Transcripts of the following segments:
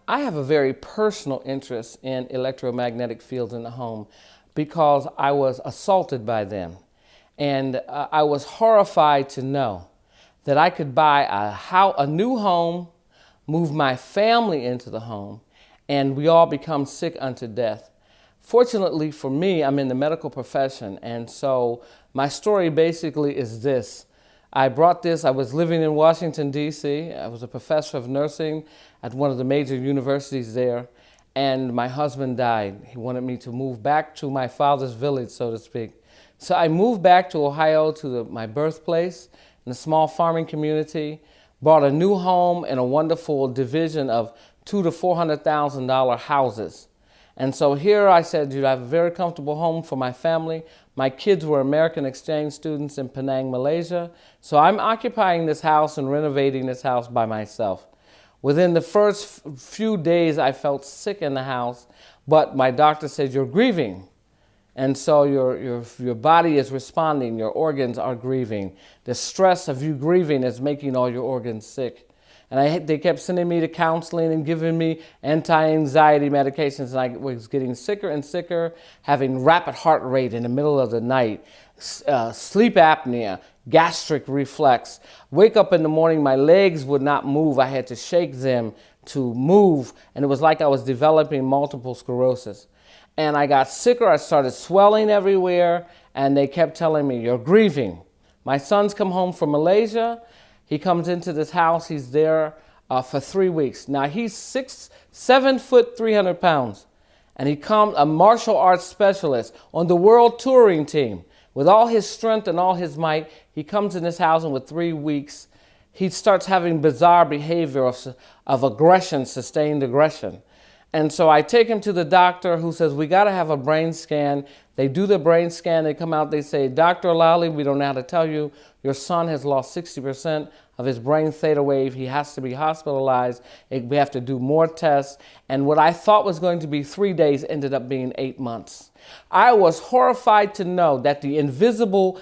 I have a very personal interest in electromagnetic fields in the home because I was assaulted by them. And I was horrified to know that I could buy a new home, move my family into the home, and we all become sick unto death. Fortunately for me, I'm in the medical profession, and so my story basically is this. I was living in Washington, D.C. I was a professor of nursing at one of the major universities there, and my husband died. He wanted me to move back to my father's village, so to speak. So I moved back to Ohio, to my birthplace, in a small farming community, bought a new home in a wonderful division of $200,000 to $400,000 houses. And so here I said, I have a very comfortable home for my family. My kids were American exchange students in Penang, Malaysia. So I'm occupying this house and renovating this house by myself. Within the first few days, I felt sick in the house, but my doctor said, you're grieving. And so your body is responding, your organs are grieving. The stress of you grieving is making all your organs sick. And they kept sending me to counseling and giving me anti-anxiety medications, and I was getting sicker and sicker, having rapid heart rate in the middle of the night, sleep apnea, gastric reflex. Wake up in the morning, my legs would not move. I had to shake them to move, and it was like I was developing multiple sclerosis. And I got sicker, I started swelling everywhere, and they kept telling me, you're grieving. My son's come home from Malaysia. He comes into this house, he's there for 3 weeks. Now he's 7 foot, 300 pounds. And he comes, a martial arts specialist on the world touring team. With all his strength and all his might, he comes in this house, and with 3 weeks, he starts having bizarre behavior of aggression, sustained aggression. And so I take him to the doctor, who says, we gotta have a brain scan. They do the brain scan, they come out, they say, Dr. Alale, we don't know how to tell you, your son has lost 60% of his brain theta wave. He has to be hospitalized. We have to do more tests. And what I thought was going to be 3 days ended up being 8 months. I was horrified to know that the invisible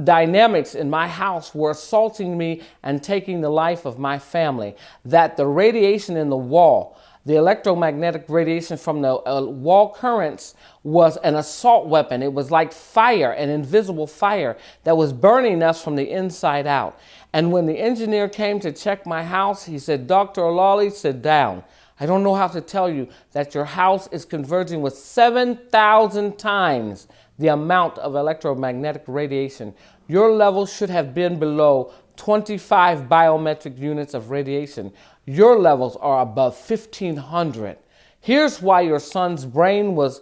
dynamics in my house were assaulting me and taking the life of my family, that the radiation in the wall, the electromagnetic radiation from the wall currents was an assault weapon. It was like fire, an invisible fire that was burning us from the inside out. And when the engineer came to check my house, he said, Dr. Alale, sit down. I don't know how to tell you that your house is converging with 7,000 times the amount of electromagnetic radiation. Your level should have been below 25 biometric units of radiation. Your levels are above 1,500. Here's why your son's brain was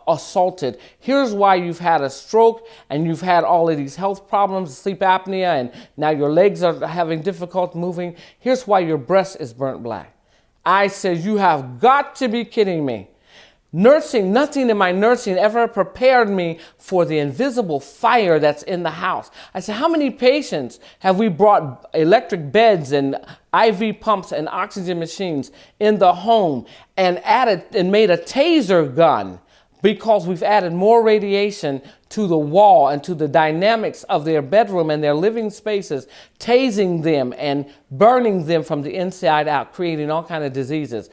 assaulted. Here's why you've had a stroke and you've had all of these health problems, sleep apnea, and now your legs are having difficulty moving. Here's why your breast is burnt black. I said, you have got to be kidding me. Nursing, nothing in my nursing ever prepared me for the invisible fire that's in the house. I said, how many patients have we brought electric beds and IV pumps and oxygen machines in the home and added and made a taser gun because we've added more radiation to the wall and to the dynamics of their bedroom and their living spaces, tasing them and burning them from the inside out, creating all kinds of diseases.